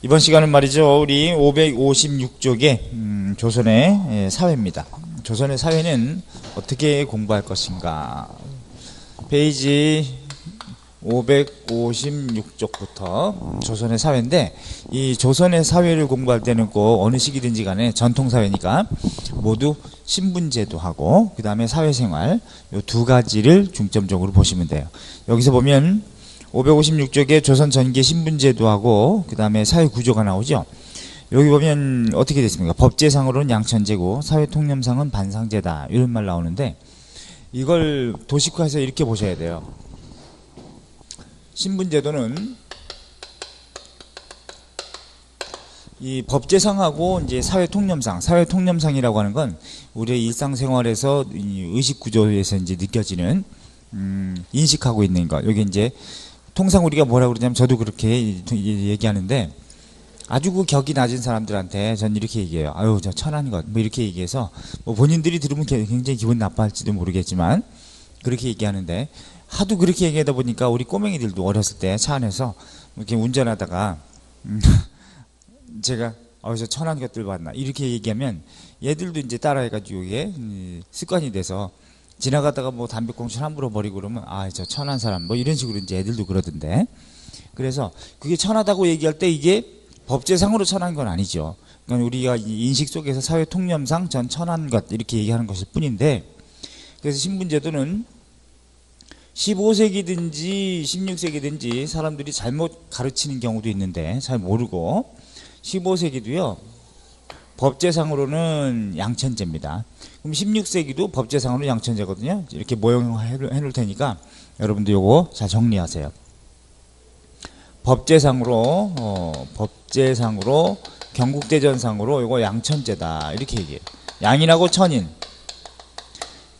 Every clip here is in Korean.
이번 시간은 말이죠. 우리 556쪽의 조선의 사회입니다. 조선의 사회는 어떻게 공부할 것인가. 페이지 556쪽부터 조선의 사회인데, 이 조선의 사회를 공부할 때는 꼭 어느 시기든지 간에 전통사회니까 모두 신분제도하고 그 다음에 사회생활 요 두 가지를 중점적으로 보시면 돼요. 여기서 보면 556쪽에 조선 전기 신분제도하고 그 다음에 사회구조가 나오죠. 여기 보면 어떻게 됐습니까? 법제상으로는 양천제고 사회통념상은 반상제다 이런 말 나오는데, 이걸 도식화해서 이렇게 보셔야 돼요. 신분제도는 이 법제상하고 이제 사회통념상이라고 하는 건 우리의 일상생활에서 의식구조에서 이제 느껴지는 인식하고 있는 것. 여기 이제 통상 우리가 뭐라고 그러냐면, 저도 그렇게 얘기하는데, 아주 그 격이 낮은 사람들한테 전 이렇게 얘기해요. 아유, 저 천한 것, 뭐 이렇게 얘기해서, 뭐 본인들이 들으면 굉장히 기분 나빠할지도 모르겠지만 그렇게 얘기하는데, 하도 그렇게 얘기하다 보니까 우리 꼬맹이들도 어렸을 때 차 안에서 이렇게 운전하다가 제가 저 천한 것들 봤나 이렇게 얘기하면 얘들도 이제 따라해가지고 이게 습관이 돼서 지나가다가 뭐 담배꽁초 함부로 버리고 그러면 저 천한 사람 뭐 이런 식으로 이제 애들도 그러던데, 그래서 그게 천하다고 얘기할 때 이게 법제상으로 천한 건 아니죠. 그러니까 우리가 인식 속에서 사회 통념상 전 천한 것 이렇게 얘기하는 것일 뿐인데, 그래서 신분제도는 15세기든지 16세기든지 사람들이 잘못 가르치는 경우도 있는데 잘 모르고, 15세기도요 법제상으로는 양천제입니다. 그럼 16세기도 법제상으로 양천제거든요. 이렇게 모형해 놓을 테니까 여러분들 요거 잘 정리하세요. 법제상으로 경국대전상으로 요거 양천제다 이렇게 얘기해요. 양인하고 천인,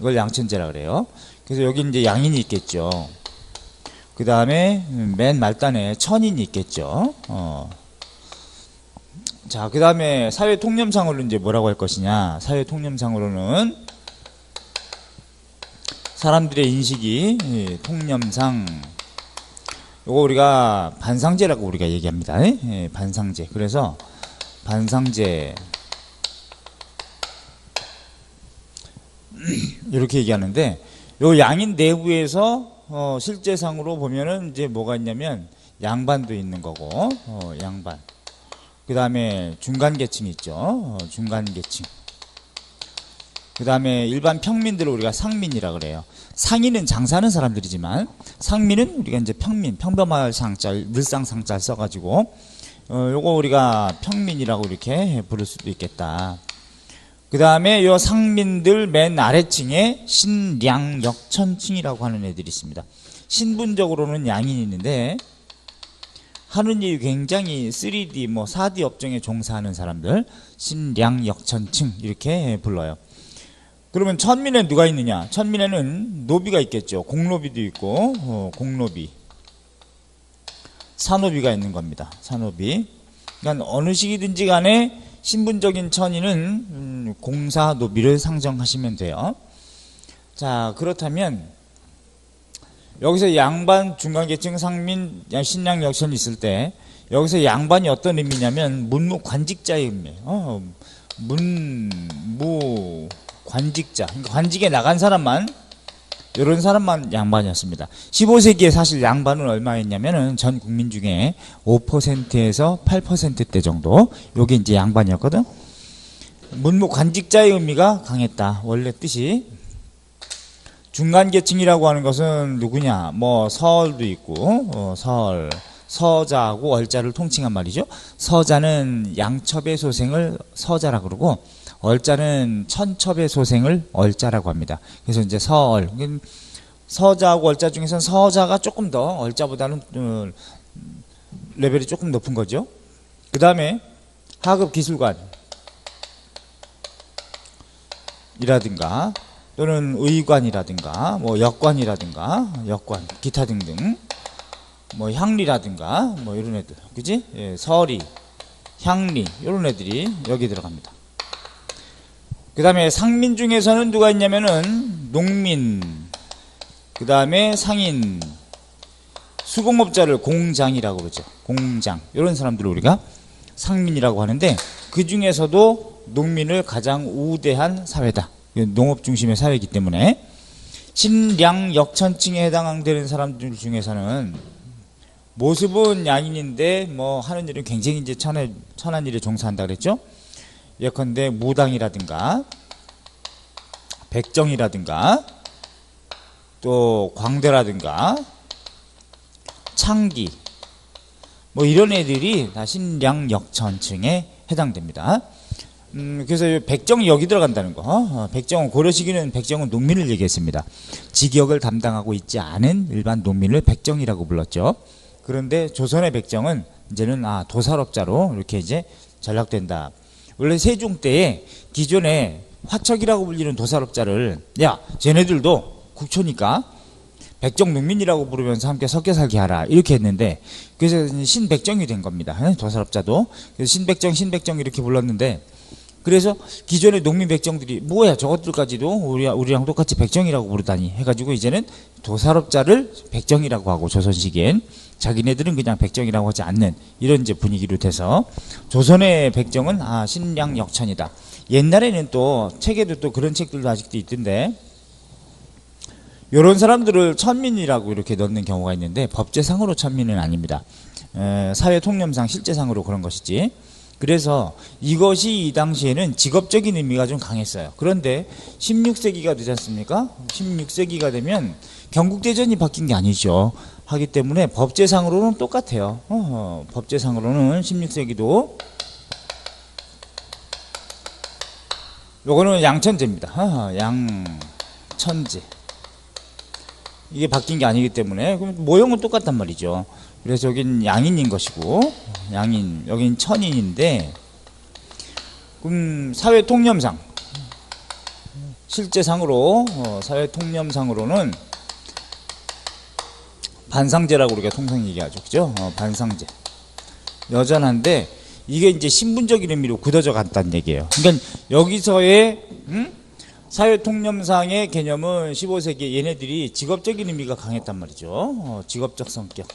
이걸 양천제라 그래요. 그래서 여기 이제 양인이 있겠죠. 그 다음에 맨 말단에 천인이 있겠죠. 자, 그 다음에 사회통념상으로 이제 뭐라고 할 것이냐. 사회통념상으로는 사람들의 인식이 통념상, 요거 우리가 반상제라고 우리가 얘기합니다. 반상제. 그래서 반상제 이렇게 얘기하는데, 요 양인 내부에서 실제상으로 보면은 이제 뭐가 있냐면 양반도 있는 거고, 양반. 그 다음에 중간계층이 있죠. 중간계층. 그 다음에 일반 평민들을 우리가 상민이라 그래요. 상인은 장사하는 사람들이지만 상민은 우리가 이제 평범할 상자, 늘상 상자 써가지고 요거 우리가 평민이라고 이렇게 부를 수도 있겠다. 그 다음에 요 상민들 맨 아래층에 신량역천층이라고 하는 애들이 있습니다. 신분적으로는 양인이 있는데 하는 일이 굉장히 3D, 4D 업종에 종사하는 사람들, 신량역천층 이렇게 불러요. 그러면 천민에 누가 있느냐? 천민에는 노비가 있겠죠. 공노비도 있고, 공노비, 산노비가 있는 겁니다. 산노비. 그러니까 어느 시기든지 간에 신분적인 천인은 공사 노비를 상정하시면 돼요. 자, 그렇다면 여기서 양반, 중간계층, 상민, 신양, 역천이 있을 때 여기서 양반이 어떤 의미냐면 문무관직자의 의미예요. 문무관직자, 그러니까 관직에 나간 사람만, 이런 사람만 양반이었습니다. 15세기에 사실 양반은 얼마였냐면은 전 국민 중에 5%에서 8%대 정도, 요게 이제 양반이었거든. 문무관직자의 의미가 강했다, 원래 뜻이. 중간계층이라고 하는 것은 누구냐? 서얼도 있고, 서자하고 얼자를 통칭한 말이죠. 서자는 양첩의 소생을 서자라고 그러고, 얼자는 천첩의 소생을 얼자라고 합니다. 그래서 이제 서얼, 서자하고 얼자 중에서는 서자가 조금 더 얼자보다는 레벨이 조금 높은 거죠. 그 다음에 하급 기술관 이라든가 또는 의관이라든가 역관이라든가 역관, 기타 등등, 향리라든가 이런 애들, 그지? 서리, 향리 이런 애들이 여기 들어갑니다. 그 다음에 상민 중에서는 누가 있냐면은 농민, 그 다음에 상인, 수공업자를 공장이라고 그러죠. 공장, 이런 사람들을 우리가 상민이라고 하는데 그 중에서도 농민을 가장 우대한 사회다. 농업 중심의 사회이기 때문에 신량 역천층에 해당되는 사람들 중에서는 모습은 양인인데 뭐 하는 일은 굉장히 이제 천한 일에 종사한다 그랬죠. 예컨대 무당이라든가 백정이라든가 또 광대라든가 창기 뭐 이런 애들이 다 신량 역천층에 해당됩니다. 그래서 백정이 여기 들어간다는 거. 백정은 고려 시기는 백정은 농민을 얘기했습니다. 직역을 담당하고 있지 않은 일반 농민을 백정이라고 불렀죠. 그런데 조선의 백정은 이제는 도살업자로 이렇게 이제 전락된다. 원래 세종 때에 기존에 화척이라고 불리는 도살업자를 야, 쟤네들도 국초니까 백정 농민이라고 부르면서 함께 섞여 살게 하라 이렇게 했는데 그래서 신백정이 된 겁니다. 도살업자도. 그래서 신백정 이렇게 불렀는데 그래서 기존의 농민 백정들이 뭐야 저것들까지도 우리랑 똑같이 백정이라고 부르다니 해가지고 이제는 도살업자를 백정이라고 하고 조선 시기엔 자기네들은 그냥 백정이라고 하지 않는 이런 이제 분위기로 돼서 조선의 백정은 신량 역천이다. 옛날에는 또 책에도 또 그런 책들도 아직도 있던데 이런 사람들을 천민이라고 이렇게 넣는 경우가 있는데 법제상으로 천민은 아닙니다. 사회 통념상 실제상으로 그런 것이지. 그래서 이것이 이 당시에는 직업적인 의미가 좀 강했어요. 그런데 16세기가 되지 않습니까? 16세기가 되면 경국대전이 바뀐 게 아니죠. 하기 때문에 법제상으로는 똑같아요. 법제상으로는 16세기도 요거는 양천제입니다. 양천제. 이게 바뀐 게 아니기 때문에 그럼 모형은 똑같단 말이죠. 그래서 여긴 양인인 것이고 양인 여긴 천인인데 그럼 사회 통념상 실제상으로 사회 통념상으로는 반상제라고 우리가 통상 얘기하죠. 그죠? 반상제 여전한데 이게 이제 신분적인 의미로 굳어져 갔다는 얘기예요. 그러니까 여기서의 사회 통념상의 개념은 15세기에 얘네들이 직업적인 의미가 강했단 말이죠. 직업적 성격.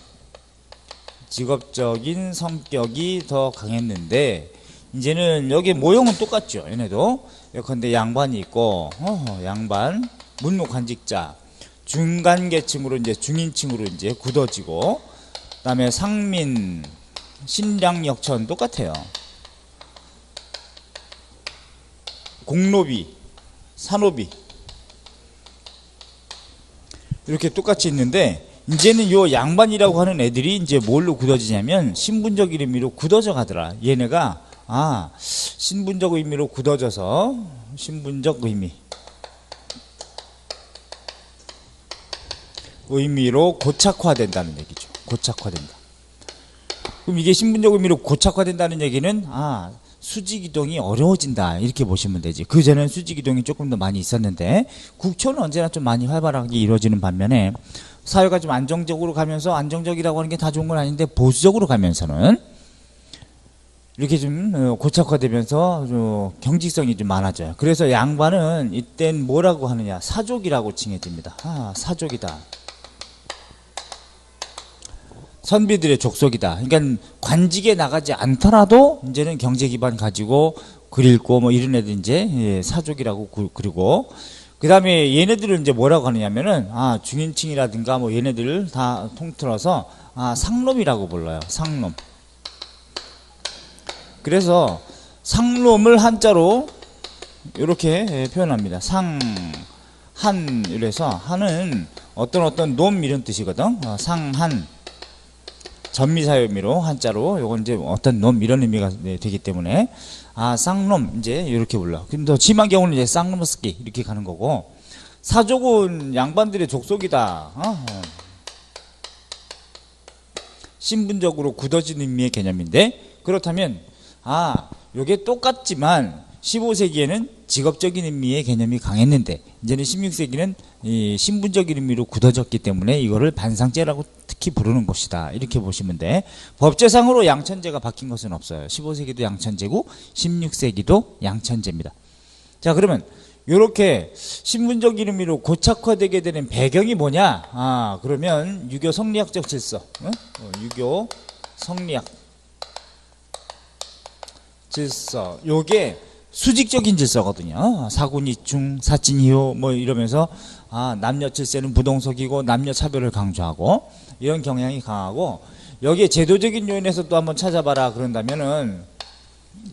직업적인 성격이 더 강했는데 이제는 여기 모형은 똑같죠. 얘네도 예컨대 양반이 있고 양반 문무관직자 중간 계층으로 이제 중인층으로 이제 굳어지고 그다음에 상민 신량 역천 똑같아요. 공노비 산노비 이렇게 똑같이 있는데 이제는 요 양반이라고 하는 애들이 이제 뭘로 굳어지냐면 신분적 의미로 굳어져 가더라. 얘네가 신분적 의미로 굳어져서 신분적 의미로 고착화된다는 얘기죠. 고착화된다. 그럼 이게 신분적 의미로 고착화된다는 얘기는 수직이동이 어려워진다 이렇게 보시면 되지. 그전에는 수직이동이 조금 더 많이 있었는데 국초는 언제나 좀 많이 활발하게 이루어지는 반면에 사회가 좀 안정적으로 가면서 안정적이라고 하는 게 다 좋은 건 아닌데 보수적으로 가면서는 이렇게 좀 고착화되면서 경직성이 좀 많아져요. 그래서 양반은 이땐 뭐라고 하느냐 사족이라고 칭해집니다. 사족이다. 선비들의 족속이다. 그러니까 관직에 나가지 않더라도 이제는 경제 기반 가지고 글 읽고 뭐 이런 애들 이제 사족이라고 그리고 그 다음에 얘네들은 이제 뭐라고 하느냐면은 중인층이라든가 뭐 얘네들을 다 통틀어서 상놈이라고 불러요. 상놈. 그래서 상놈을 한자로 이렇게 표현합니다. 상한 이래서 한은 어떤 놈 이런 뜻이거든. 상한 전미사의 의미로 한자로 요건 이제 어떤 놈 이런 의미가 되기 때문에 쌍놈 이제 이렇게 불러. 근데 더 심한 경우는 이제 쌍놈스키 이렇게 가는 거고 사족은 양반들의 족속이다. 신분적으로 굳어진 의미의 개념인데 그렇다면 요게 똑같지만 15세기에는 직업적인 의미의 개념이 강했는데 이제는 16세기는 이 신분적인 의미로 굳어졌기 때문에 이거를 반상제라고 특히 부르는 것이다. 이렇게 보시면 돼. 법제상으로 양천제가 바뀐 것은 없어요. 15세기도 양천제고 16세기도 양천제입니다. 자, 그러면 이렇게 신분적인 의미로 고착화되게 되는 배경이 뭐냐? 그러면 유교 성리학적 질서. 유교 성리학. 질서. 요게 수직적인 질서거든요. 사군이 중, 사진이요, 뭐 이러면서, 남녀 질서는 부동석이고, 남녀 차별을 강조하고, 이런 경향이 강하고, 여기에 제도적인 요인에서 또 한번 찾아봐라. 그런다면은,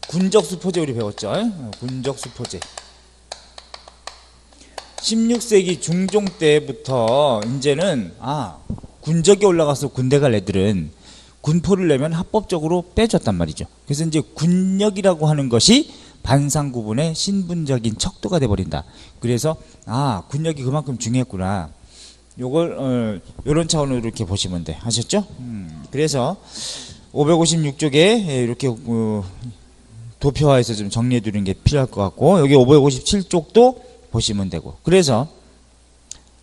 군적수포제 우리 배웠죠? 군적수포제. 16세기 중종 때부터, 이제는, 군적이 올라가서 군대 갈 애들은, 군포를 내면 합법적으로 빼줬단 말이죠. 그래서 이제 군역이라고 하는 것이 반상구분의 신분적인 척도가 돼버린다. 그래서 군역이 그만큼 중요했구나. 요걸 요런 차원으로 이렇게 보시면 돼. 아셨죠? 그래서 556쪽에 이렇게 도표화해서 좀 정리해 두는 게 필요할 것 같고, 여기 557쪽도 보시면 되고. 그래서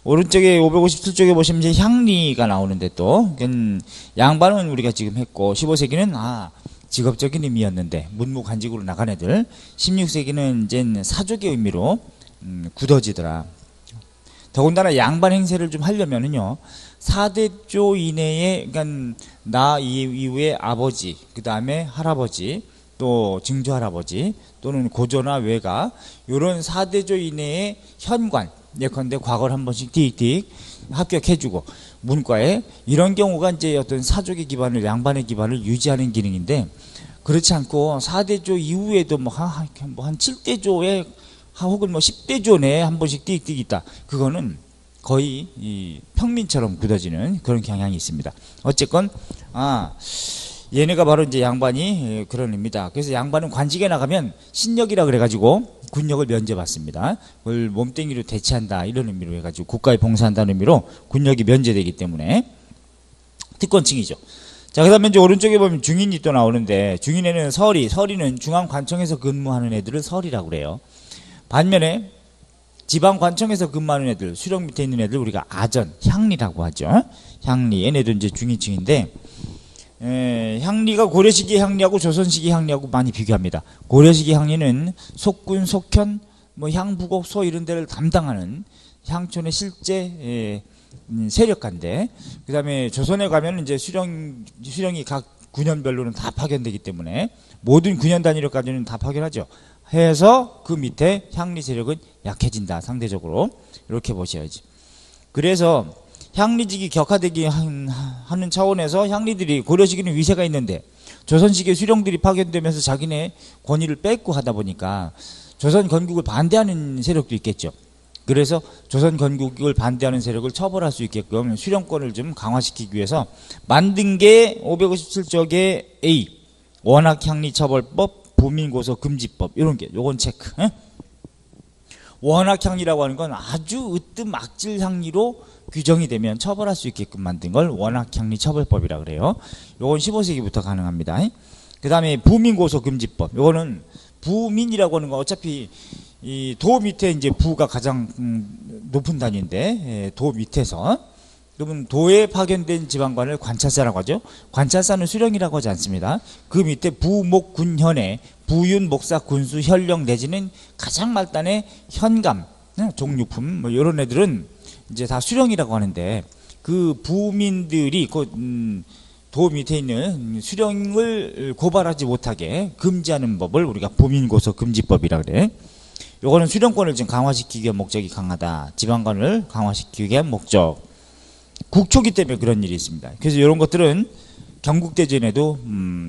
오른쪽에 557쪽에 보시면 이제 향리가 나오는데, 또 양반은 우리가 지금 했고, 15세기는 직업적인 의미였는데 문무관직으로 나간 애들, 16세기는 이제 사족의 의미로 굳어지더라. 더군다나 양반 행세를 좀 하려면은요, 4대조 이내에, 그러니까 나 이후에 아버지, 그 다음에 할아버지, 또 증조할아버지, 또는 고조나 외가, 요런 4대조 이내에 현관, 예컨대 과거를 한 번씩 띡띡 합격해주고, 문과에 이런 경우가 이제 어떤 사족의 기반을, 양반의 기반을 유지하는 기능인데, 그렇지 않고 4대조 이후에도 한 7대조에 혹은 10대조 내에 한 번씩 띡띡 있다. 그거는 거의 이 평민처럼 굳어지는 그런 경향이 있습니다. 어쨌건 얘네가 바로 이제 양반이 그런 의미다. 그래서 양반은 관직에 나가면 신역이라 그래가지고 군역을 면제받습니다. 그걸 몸뚱이로 대체한다, 이런 의미로 해가지고 국가에 봉사한다는 의미로 군역이 면제되기 때문에 특권층이죠. 자, 그 다음에 이제 오른쪽에 보면 중인이 또 나오는데, 중인에는 서리는 중앙관청에서 근무하는 애들을 서리라고 그래요. 반면에 지방관청에서 근무하는 애들, 수령 밑에 있는 애들 우리가 아전, 향리라고 하죠. 향리, 얘네도 이제 중위층인데, 향리가 고려시기 향리하고 조선시기 향리하고 많이 비교합니다. 고려시기 향리는 속군, 속현, 향부곡, 소 이런 데를 담당하는 향촌의 실제 세력가인데, 그 다음에 조선에 가면 이제 수령이 각 군현별로는 다 파견되기 때문에 모든 군현 단위로까지는 다 파견하죠. 해서 그 밑에 향리 세력은 약해진다, 상대적으로. 이렇게 보셔야지. 그래서 향리직이 격화되기 하는 차원에서 향리들이, 고려시기는 위세가 있는데 조선시기의 수령들이 파견되면서 자기네 권위를 뺏고 하다 보니까 조선 건국을 반대하는 세력도 있겠죠. 그래서 조선 건국을 반대하는 세력을 처벌할 수 있게끔 수령권을 좀 강화시키기 위해서 만든 게 557쪽의 A, 원학향리처벌법, 부민고소금지법, 이런 게, 요건 체크. 원학향리라고 하는 건 아주 으뜸 악질 향리로 규정이 되면 처벌할 수 있게끔 만든 걸 원학향리처벌법이라 그래요. 요건 15세기부터 가능합니다. 그 다음에 부민고소금지법, 요거는 부민이라고 하는 건 어차피 이 도 밑에 이제 부가 가장 높은 단위인데, 도 밑에서, 그러면 도에 파견된 지방관을 관찰사라고 하죠. 관찰사는 수령이라고 하지 않습니다. 그 밑에 부, 목, 군, 현에 부윤, 목사, 군수, 현령 내지는 가장 말단의 현감, 종류품, 이런 애들은 이제 다 수령이라고 하는데, 그 부민들이 도 밑에 있는 수령을 고발하지 못하게 금지하는 법을 우리가 부민고소금지법이라 그래. 요거는 수령권을 좀 강화시키기 위한 목적이 강하다. 지방관을 강화시키기 위한 목적. 국초기 때문에 그런 일이 있습니다. 그래서 이런 것들은 경국대전에도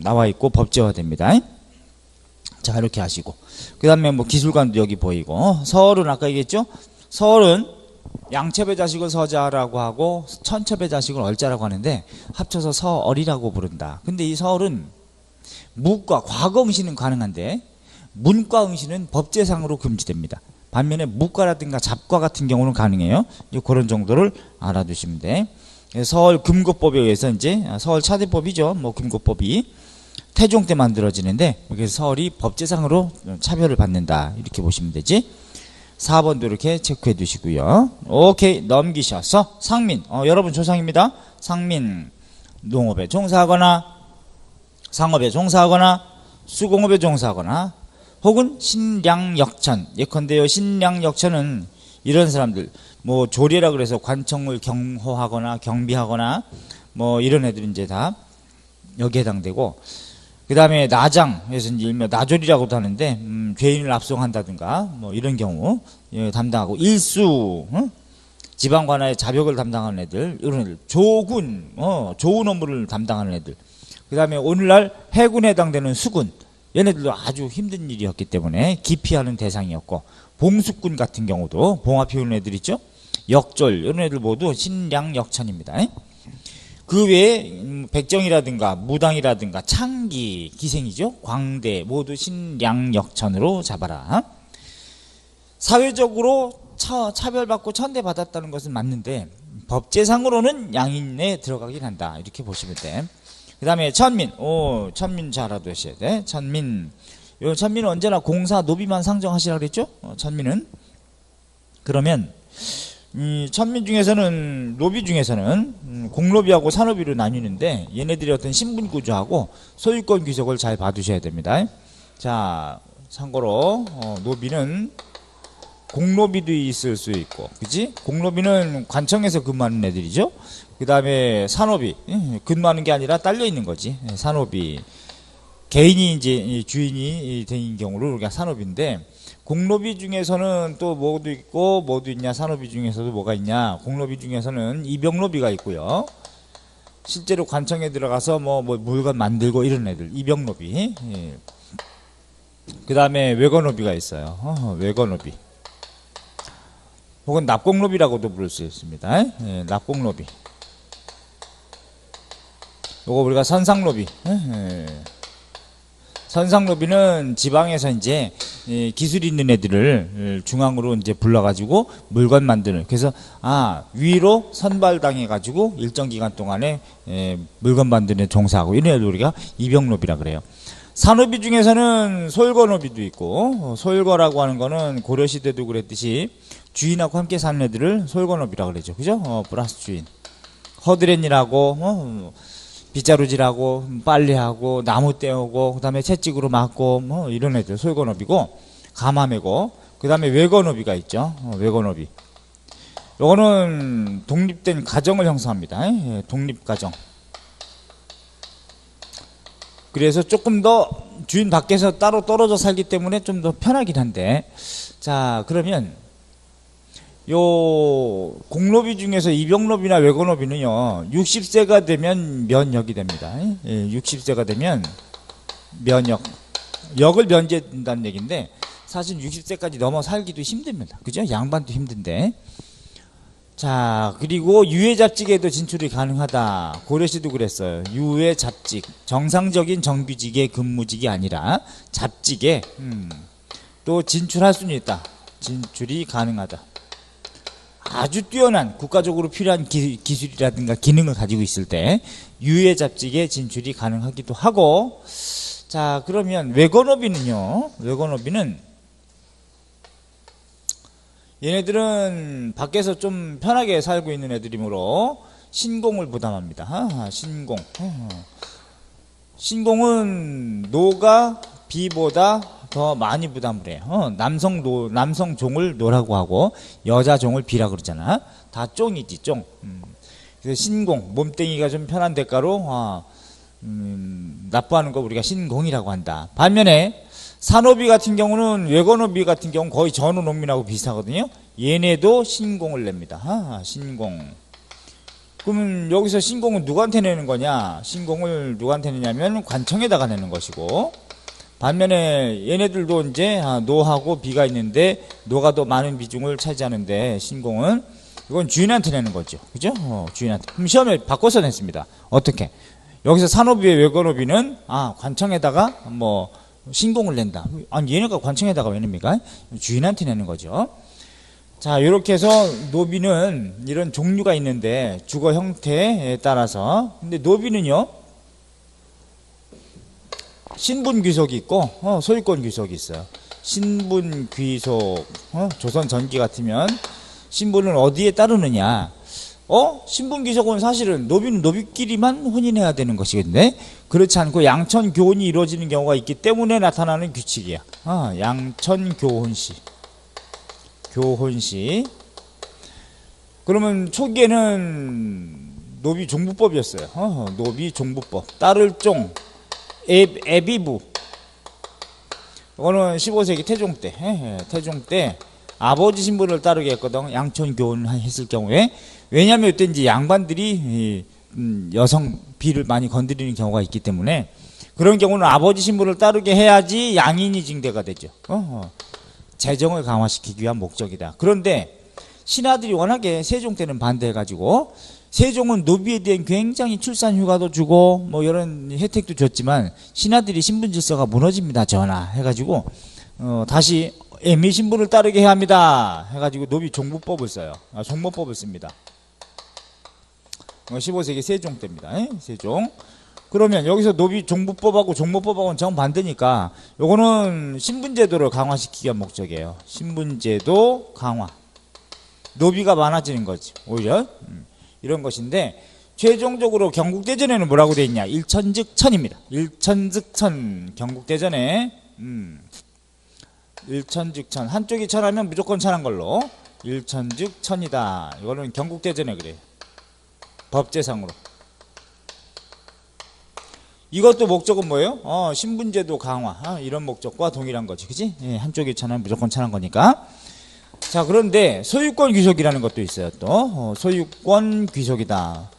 나와 있고 법제화됩니다. 자, 이렇게 하시고, 그 다음에 기술관도 여기 보이고, 서얼은 아까 얘기했죠? 서얼은 양첩의 자식을 서자라고 하고 천첩의 자식을 얼자라고 하는데 합쳐서 서얼이라고 부른다. 근데 이 서얼은 무과, 과거 응시는 가능한데 문과 응시는 법제상으로 금지됩니다. 반면에 무과라든가 잡과 같은 경우는 가능해요. 그런 정도를 알아두시면 돼. 서얼 금고법에 의해서 이제 서얼 차대법이죠. 금고법이 태종 때 만들어지는데, 그래서 서얼이 법제상으로 차별을 받는다, 이렇게 보시면 되지. 4번도 이렇게 체크해 두시고요. 오케이, 넘기셔서 상민, 여러분 조상입니다. 상민, 농업에 종사하거나 상업에 종사하거나 수공업에 종사하거나 혹은 신량역천, 예컨대요 신량역천은 이런 사람들, 조례라 그래서 관청을 경호하거나 경비하거나 이런 애들이 이제 다 여기에 해당되고, 그 다음에 나장에서 이제 일명 나졸이라고도 하는데, 죄인을 압송한다든가, 뭐 이런 경우, 예, 담당하고, 일수, 지방 관할의 자벽을 담당하는 애들, 이런 애들, 조군, 조운 업무를 담당하는 애들. 그 다음에 오늘날 해군에 해당되는 수군, 얘네들도 아주 힘든 일이었기 때문에 기피하는 대상이었고, 봉수군 같은 경우도 봉합 피우는 애들 있죠? 역졸, 이런 애들 모두 신량역천입니다. 그 외에 백정이라든가 무당이라든가 창기, 기생이죠? 광대 모두 신량역천으로 잡아라. 사회적으로 차별받고 천대받았다는 것은 맞는데 법제상으로는 양인에 들어가긴 한다. 이렇게 보시면 돼. 그 다음에 천민. 천민 잘 알아두셔야 돼. 천민. 요 천민은 언제나 공사 노비만 상정하시라 그랬죠? 천민은. 그러면 이 천민 중에서는 노비 중에서는 공노비하고 산노비로 나뉘는데 얘네들이 어떤 신분 구조하고 소유권 귀속을 잘 봐두셔야 됩니다. 자, 참고로 노비는 공노비도 있을 수 있고, 그지? 공노비는 관청에서 근무하는 애들이죠. 그 다음에 산노비, 근무하는 게 아니라 딸려 있는 거지. 산노비. 개인이 이제 주인이 된 경우를 우리가 산노비인데, 공노비 중에서는 또 뭐도 있고, 뭐도 있냐? 산노비 중에서도 뭐가 있냐? 공노비 중에서는 이병노비가 있고요. 실제로 관청에 들어가서 뭐 물건 만들고 이런 애들, 이병노비. 예. 그 다음에 외거노비가 있어요. 외거노비. 혹은 납공노비라고도 부를 수 있습니다. 예, 납공노비. 요거 우리가 선상노비. 예. 선상노비는 지방에서 이제 기술 있는 애들을 중앙으로 이제 불러가지고 물건 만드는. 그래서 위로 선발당해가지고 일정 기간 동안에 물건 만드는 종사하고 이런 애들 우리가 이병노비라 그래요. 산노비 중에서는 솔거노비도 있고, 솔거라고 하는 거는 고려시대도 그랬듯이 주인하고 함께 사는 애들을 솔거노비라 그러죠. 그죠? 플러스 주인. 허드렛일하고, 빗자루질하고, 빨래하고, 나무 떼우고, 그 다음에 채찍으로 맞고, 이런 애들 솔거노비고, 가마매고, 그 다음에 외거노비가 있죠. 외거노비. 요거는 독립된 가정을 형성합니다. 예, 독립가정. 그래서 조금 더 주인 밖에서 따로 떨어져 살기 때문에 좀 더 편하긴 한데, 자, 그러면 요 공노비 중에서 이병노비나 외거노비는요 60세가 되면 면역이 됩니다. 60세가 되면 역을 면제된다는 얘기인데 사실 60세까지 넘어 살기도 힘듭니다. 그죠? 양반도 힘든데. 자, 그리고 유해잡직에도 진출이 가능하다. 고려시도 그랬어요. 유해잡직, 정상적인 정규직의 근무직이 아니라 잡직에 또 진출할 수는 있다. 진출이 가능하다. 아주 뛰어난 국가적으로 필요한 기술이라든가 기능을 가지고 있을 때 유해잡직에 진출이 가능하기도 하고. 자, 그러면 외거노비는요. 외거노비는 얘네들은 밖에서 좀 편하게 살고 있는 애들이므로 신공을 부담합니다. 신공. 신공은 노가 비보다 더 많이 부담을 해요. 남성 종을 노라고 하고 여자 종을 비라 그러잖아. 다 쫑이지, 쫑. 그래서 신공, 몸뚱이가 좀 편한 대가로 납부하는 거 우리가 신공이라고 한다. 반면에 산노비 같은 경우는 외거노비 같은 경우는 거의 전후농민하고 비슷하거든요. 얘네도 신공을 냅니다. 신공. 그러면 여기서 신공은 누구한테 내는 거냐? 신공을 누구한테 내냐면 관청에다가 내는 것이고, 반면에 얘네들도 이제 노하고 비가 있는데 노가 더 많은 비중을 차지하는데 신공은 이건 주인한테 내는 거죠. 그죠? 주인한테. 그럼 시험에 바꿔서 냈습니다. 어떻게? 여기서 산노비의 외거노비는 관청에다가 뭐 신공을 낸다. 아니 얘네가 관청에다가 왜 냅니까? 주인한테 내는 거죠. 자, 이렇게 해서 노비는 이런 종류가 있는데 주거 형태에 따라서. 근데 노비는요 신분 귀속이 있고 소유권 귀속이 있어요. 신분 귀속. 조선 전기 같으면 신분은 어디에 따르느냐? 신분 귀속은 사실은 노비는 노비끼리만 혼인해야 되는 것이겠네. 그렇지 않고 양천 교혼이 이루어지는 경우가 있기 때문에 나타나는 규칙이야. 양천 교혼시. 교혼시. 그러면 초기에는 노비 종부법이었어요. 노비 종부법. 딸을 쫑. 애비부. 이거는 15세기 태종 때, 태종 때 아버지 신분을 따르게 했거든. 양촌 교훈했을 경우에. 왜냐하면 그때 이제 양반들이 여성 비를 많이 건드리는 경우가 있기 때문에 그런 경우는 아버지 신분을 따르게 해야지 양인이 징대가 되죠. 재정을 강화시키기 위한 목적이다. 그런데 신하들이 워낙에 세종 때는 반대해가지고 세종은 노비에 대한 굉장히 출산 휴가도 주고 뭐 이런 혜택도 줬지만 신하들이 신분 질서가 무너집니다. 전하 해가지고 다시 애미 신분을 따르게 해야 합니다. 해가지고 노비 종부법을 써요. 종모법을 씁니다. 15세기 세종 때입니다. 세종. 그러면 여기서 노비 종부법하고 종모법하고는 정반대니까 요거는 신분제도를 강화시키기 위한 목적이에요. 신분제도 강화. 노비가 많아지는 거지. 오히려 이런 것인데 최종적으로 경국대전에는 뭐라고 돼 있냐? 일천즉천입니다. 일천즉천. 경국대전에 일천즉천. 한쪽이 천하면 무조건 천한 걸로 일천즉천이다. 이거는 경국대전에 그래요. 법제상으로. 이것도 목적은 뭐예요? 신분제도 강화. 이런 목적과 동일한 거지. 그지? 한쪽이 천하면 무조건 천한 거니까. 자, 그런데 소유권 귀속이라는 것도 있어요. 또 소유권 귀속이다.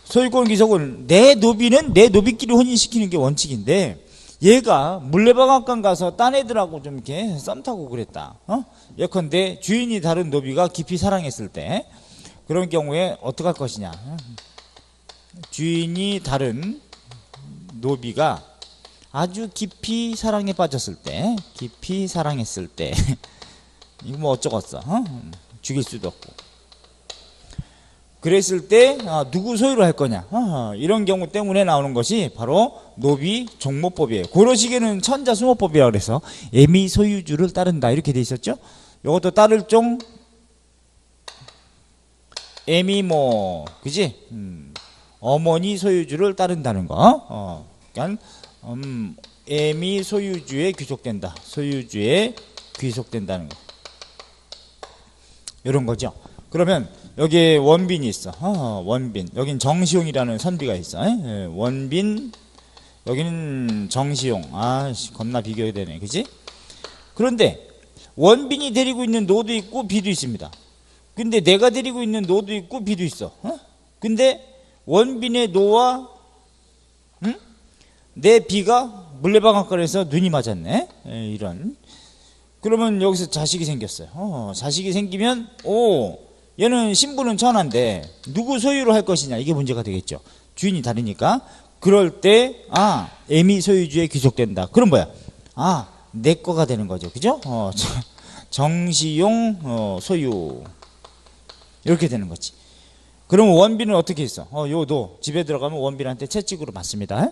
소유권 귀속은 내 노비는 내 노비끼리 혼인시키는 게 원칙인데 얘가 물레방앗간 가서 딴 애들하고 좀 이렇게 썸 타고 그랬다. 예컨대 주인이 다른 노비가 깊이 사랑했을 때 그런 경우에 어떡할 것이냐. 주인이 다른 노비가 아주 깊이 사랑에 빠졌을 때, 깊이 사랑했을 때 이거 뭐 어쩌겠어. 죽일 수도 없고. 그랬을 때 누구 소유로 할 거냐. 이런 경우 때문에 나오는 것이 바로 노비 종모법이에요. 고려시기에는 천자수모법이라고 그래서 애미 소유주를 따른다 이렇게 돼 있었죠. 이것도 따를 종 애미모, 그지? 어머니 소유주를 따른다는 거. 그러니까 애미 소유주에 귀속된다. 소유주에 귀속된다는 거. 이런 거죠. 그러면 여기에 원빈이 있어. 원빈. 여긴 정시용이라는 선비가 있어. 원빈. 여기는 정시용. 겁나 비교해야 되네. 그지? 그런데 원빈이 데리고 있는 노도 있고 비도 있습니다. 근데 내가 데리고 있는 노도 있고 비도 있어. 근데 원빈의 노와 내 비가 물레방앗간에서 눈이 맞았네. 이런. 그러면 여기서 자식이 생겼어요. 자식이 생기면 얘는 신분은 천한데 누구 소유로 할 것이냐 이게 문제가 되겠죠. 주인이 다르니까. 그럴 때 애미 소유주에 귀속된다. 그럼 뭐야? 내 거가 되는 거죠. 그죠? 정시용 소유 이렇게 되는 거지. 그러면 원빈은 어떻게 했어? 요도 집에 들어가면 원빈한테 채찍으로 맞습니다.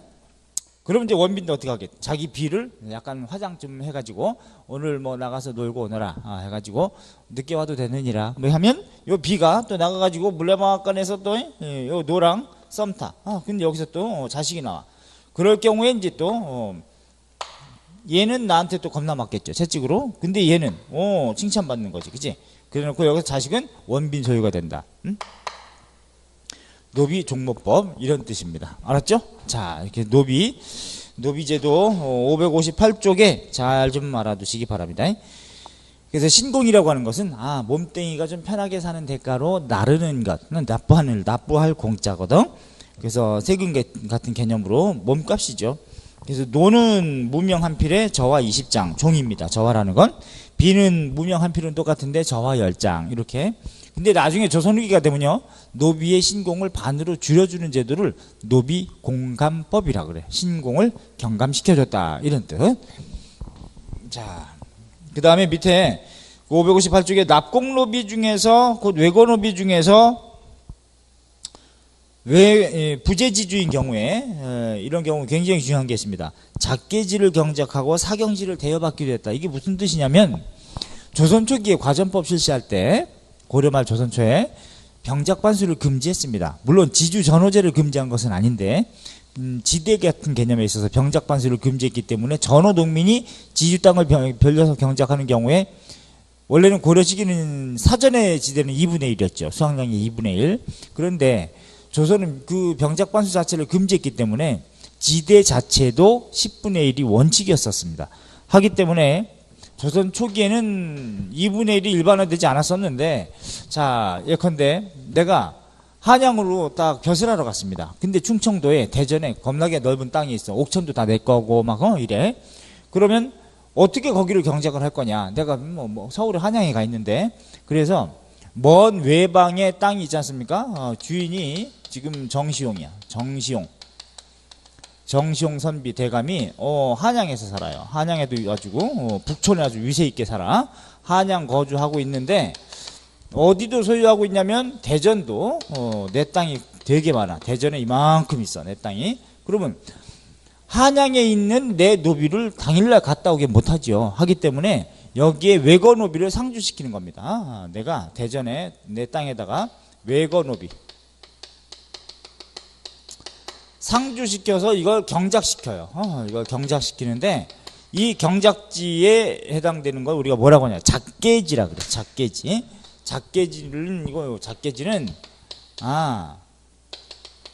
그러면 이제 원빈도 어떻게 하겠? 자기 비를 약간 화장 좀 해가지고 오늘 뭐 나가서 놀고 오너라 해가지고 늦게 와도 되느니라 뭐 하면 요 비가 또 나가가지고 물레방앗간에서 또 요 노랑 썸타. 근데 여기서 또 자식이 나와. 그럴 경우에 이제 또 얘는 나한테 또 겁나 맞겠죠. 채찍으로. 근데 얘는 칭찬받는 거지. 그치? 그래놓고 여기서 자식은 원빈 소유가 된다. 노비 종모법 이런 뜻입니다. 알았죠? 자, 이렇게 노비제도 558쪽에 잘 좀 알아두시기 바랍니다. 그래서 신공이라고 하는 것은 몸뚱이가 좀 편하게 사는 대가로 나르는 것은 납부할 공짜거든. 그래서 세금 같은 개념으로 몸값이죠. 그래서 노는 무명 한 필에 저화 20장 종입니다. 저화라는 건. 비는 무명 한 필은 똑같은데 저화 10장 이렇게. 근데 나중에 조선 후기가 되면요 노비의 신공을 반으로 줄여주는 제도를 노비 공감법이라 그래. 신공을 경감시켜줬다 이런 뜻. 자, 그 다음에 밑에 558쪽에 납공노비 중에서 곧 외거노비 중에서 부재지주인 경우에 이런 경우 굉장히 중요한 게 있습니다. 작계지를 경작하고 사경지를 대여받기로 했다. 이게 무슨 뜻이냐면 조선 초기에 과전법 실시할 때 고려말 조선 초에 병작반수를 금지했습니다. 물론 지주 전호제를 금지한 것은 아닌데 지대 같은 개념에 있어서 병작반수를 금지했기 때문에 전호농민이 지주 땅을 별려서 경작하는 경우에 원래는 고려 시기는 사전의 지대는 2분의 1이었죠. 수확량의 2분의 1. 그런데 조선은 그 병작반수 자체를 금지했기 때문에 지대 자체도 10분의 1이 원칙이었었습니다. 하기 때문에 조선 초기에는 2분의 1이 일반화되지 않았었는데, 자, 예컨대 내가 한양으로 딱 벼슬 하러 갔습니다. 근데 충청도에 대전에 겁나게 넓은 땅이 있어. 옥천도 다 내 거고 막 이래. 그러면 어떻게 거기를 경작을 할 거냐. 내가 서울에 한양에 가 있는데, 그래서 먼 외방에 땅이 있지 않습니까? 주인이 지금 정시용이야. 정시용 선비 대감이 한양에서 살아요. 한양에도 가지고 북촌에 아주 위세 있게 살아. 한양 거주하고 있는데, 어디도 소유하고 있냐면 대전도 내 땅이 되게 많아. 대전에 이만큼 있어, 내 땅이. 그러면 한양에 있는 내 노비를 당일날 갔다 오게 못하죠. 하기 때문에 여기에 외거 노비를 상주시키는 겁니다. 내가 대전에 내 땅에다가 외거 노비 상주시켜서 이걸 경작시켜요. 이걸 경작시키는데, 이 경작지에 해당되는 걸 우리가 뭐라고 하냐, 작계지라 그래. 작계지는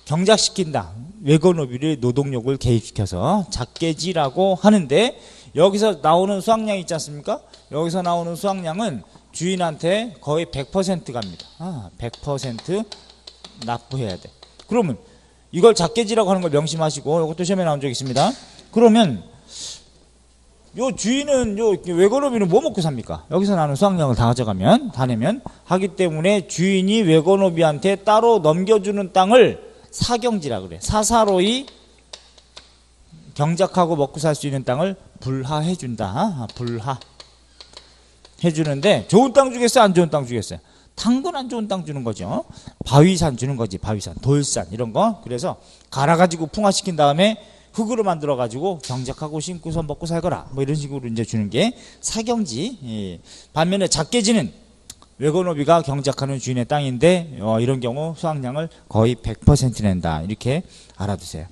경작시킨다. 외거노비를 노동력을 개입시켜서 작계지라고 하는데, 여기서 나오는 수확량이 있지 않습니까? 여기서 나오는 수확량은 주인한테 거의 100% 갑니다. 100% 납부해야 돼. 그러면 이걸 작계지라고 하는 걸 명심하시고, 이것도 시험에 나온 적 있습니다. 그러면 요 주인은 요 외거노비는 뭐 먹고 삽니까? 여기서 나는 수확량을 다 가져가면, 다 내면. 하기 때문에 주인이 외거노비한테 따로 넘겨주는 땅을 사경지라 그래. 사사로이 경작하고 먹고 살 수 있는 땅을 불하해준다. 불하해주는데, 좋은 땅 주겠어요? 안 좋은 땅 주겠어요? 당근 안 좋은 땅 주는 거죠. 바위산 주는 거지. 바위산, 돌산 이런 거. 그래서 갈아가지고 풍화시킨 다음에 흙으로 만들어가지고 경작하고 심고서 먹고 살거라. 뭐 이런 식으로 이제 주는 게 사경지. 반면에 작계지는 외거노비가 경작하는 주인의 땅인데, 이런 경우 수확량을 거의 100% 낸다. 이렇게 알아두세요.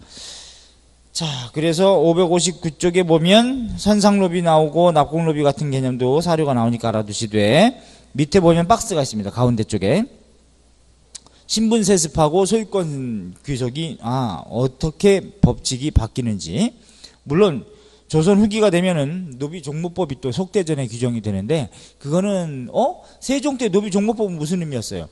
자, 그래서 559쪽에 보면 선상노비 나오고 납공노비 같은 개념도 사료가 나오니까 알아두시되, 밑에 보면 박스가 있습니다. 가운데 쪽에 신분 세습하고 소유권 귀속이 어떻게 법칙이 바뀌는지. 물론 조선 후기가 되면은 노비 종목법이 또 속대전에 규정이 되는데, 그거는 세종 때 노비 종목법은 무슨 의미였어요?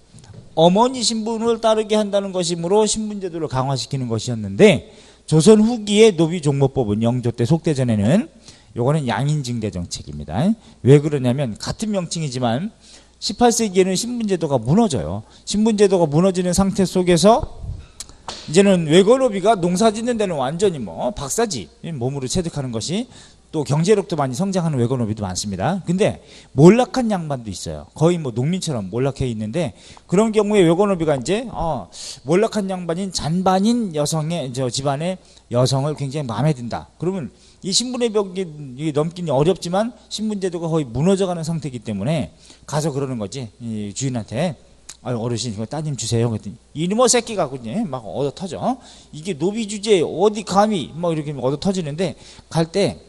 어머니 신분을 따르게 한다는 것이므로 신분제도를 강화시키는 것이었는데, 조선 후기의 노비 종목법은 영조 때 속대전에는 요거는 양인징대 정책입니다. 왜 그러냐면 같은 명칭이지만 18세기에는 신분제도가 무너져요. 신분제도가 무너지는 상태 속에서 이제는 외거노비가 농사 짓는 데는 완전히 박사지, 몸으로 체득하는 것이. 또 경제력도 많이 성장하는 외거노비도 많습니다. 근데 몰락한 양반도 있어요. 거의 농민처럼 몰락해 있는데, 그런 경우에 외거노비가 이제 몰락한 양반인 잔반인 여성의 집안의 여성을 굉장히 마음에 든다. 그러면 이 신분의 벽이 넘기는 어렵지만 신분제도가 거의 무너져가는 상태이기 때문에 가서 그러는 거지. 이 주인한테, 어르신 이거 따님 주세요. 그랬더니 이놈의 새끼가 그냥 막 얻어 터져. 이게 노비 주제에 어디 감히 이렇게 얻어 터지는데, 갈 때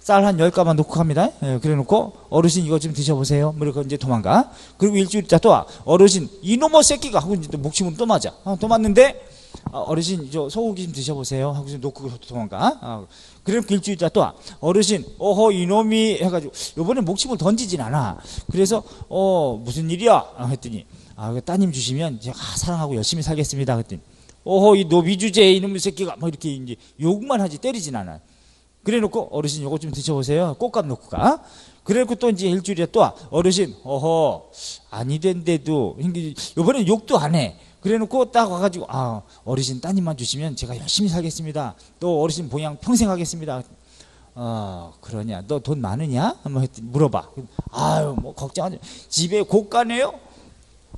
쌀 한 10가마 놓고 갑니다. 그래 놓고, 어르신 이거 좀 드셔보세요. 이렇게 이제 도망가. 그리고 일주일 있다 또 와. 어르신 이놈의 새끼가 하고 이제 또 목침으로 또 맞아. 또 맞는데, 어르신 저 소고기 좀 드셔보세요. 하고 놓고 도망가. 그래 놓고 일주일 있다 또 와. 어르신 이놈이 해가지고 요번에 목침을 던지진 않아. 그래서 무슨 일이야? 했더니 따님 주시면 제가 사랑하고 열심히 살겠습니다. 그랬더니 이 노비 주제에 이놈의 새끼가 이렇게 이제 욕만 하지 때리진 않아. 그래 놓고, 어르신 요거 좀 드셔보세요. 꽃감 놓고 가. 그래 놓고 또 이제 일주일에 또 와. 어르신 아니 된데도 요번엔 욕도 안 해. 그래 놓고 딱 와가지고, 어르신 따님만 주시면 제가 열심히 살겠습니다. 또 어르신 봉양 평생 하겠습니다. 그러냐, 너 돈 많으냐? 한번 물어봐. 걱정하지, 집에 고가네요.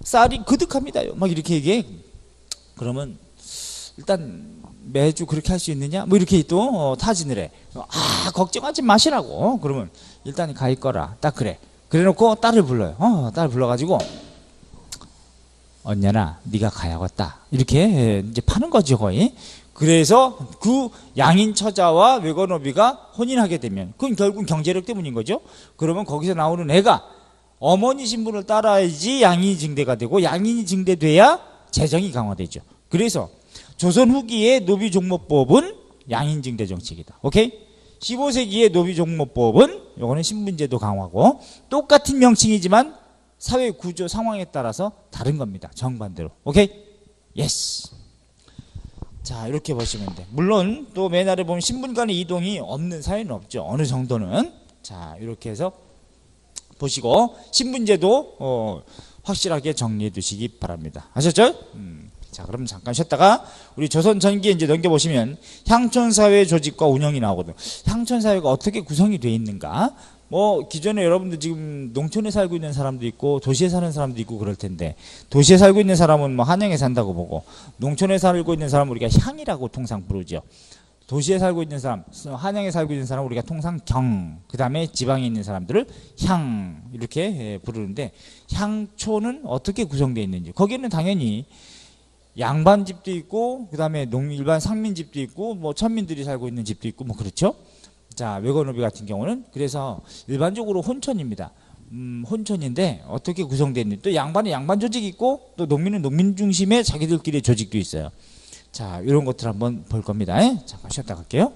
쌀이 그득합니다요. 이렇게 얘기해. 그러면 일단 매주 그렇게 할 수 있느냐? 이렇게 또 타진을 해. 걱정하지 마시라고. 그러면 일단 가 있거라. 딱 그래. 그래 놓고 딸을 불러요. 딸 불러가지고, 언녀나 네가 가야겠다. 이렇게 이제 파는 거죠, 거의. 그래서 그 양인 처자와 외거노비가 혼인하게 되면, 그건 결국 경제력 때문인 거죠. 그러면 거기서 나오는 애가 어머니 신분을 따라야지 양인이 증대가 되고, 양인이 증대돼야 재정이 강화되죠. 그래서 조선 후기의 노비 종목법은 양인증대 정책이다. 오케이? 15세기의 노비종목법은 요거는 신분제도 강화고 똑같은 명칭이지만 사회 구조 상황에 따라서 다른 겁니다. 정반대로. 오케이? 예스. 자, 이렇게 보시면 돼. 물론 또 맨날에 보면 신분 간의 이동이 없는 사회는 없죠. 어느 정도는. 자, 이렇게 해서 보시고 신분제도 확실하게 정리해 두시기 바랍니다. 아셨죠? 자, 그럼 잠깐 쉬었다가 우리 조선 전기에 이제 넘겨보시면 향촌사회 조직과 운영이 나오거든. 향촌사회가 어떻게 구성이 되어 있는가? 뭐 기존에 여러분들 지금 농촌에 살고 있는 사람도 있고 도시에 사는 사람도 있고 그럴 텐데, 도시에 살고 있는 사람은 뭐 한양에 산다고 보고, 농촌에 살고 있는 사람은 우리가 향이라고 통상 부르죠. 도시에 살고 있는 사람, 한양에 살고 있는 사람 우리가 통상 경, 그 다음에 지방에 있는 사람들을 향 이렇게 부르는데, 향촌은 어떻게 구성되어 있는지, 거기는 당연히 양반집도 있고 그 다음에 일반 상민집도 있고 뭐 천민들이 살고 있는 집도 있고 뭐 그렇죠. 자, 외건노비 같은 경우는 그래서 일반적으로 혼촌입니다. 혼촌인데 어떻게 구성되어 있는지, 또 양반은 양반 조직이 있고 또 농민은 농민 중심의 자기들끼리의 조직도 있어요. 자, 이런 것들 한번 볼 겁니다. 잠깐 쉬었다 갈게요.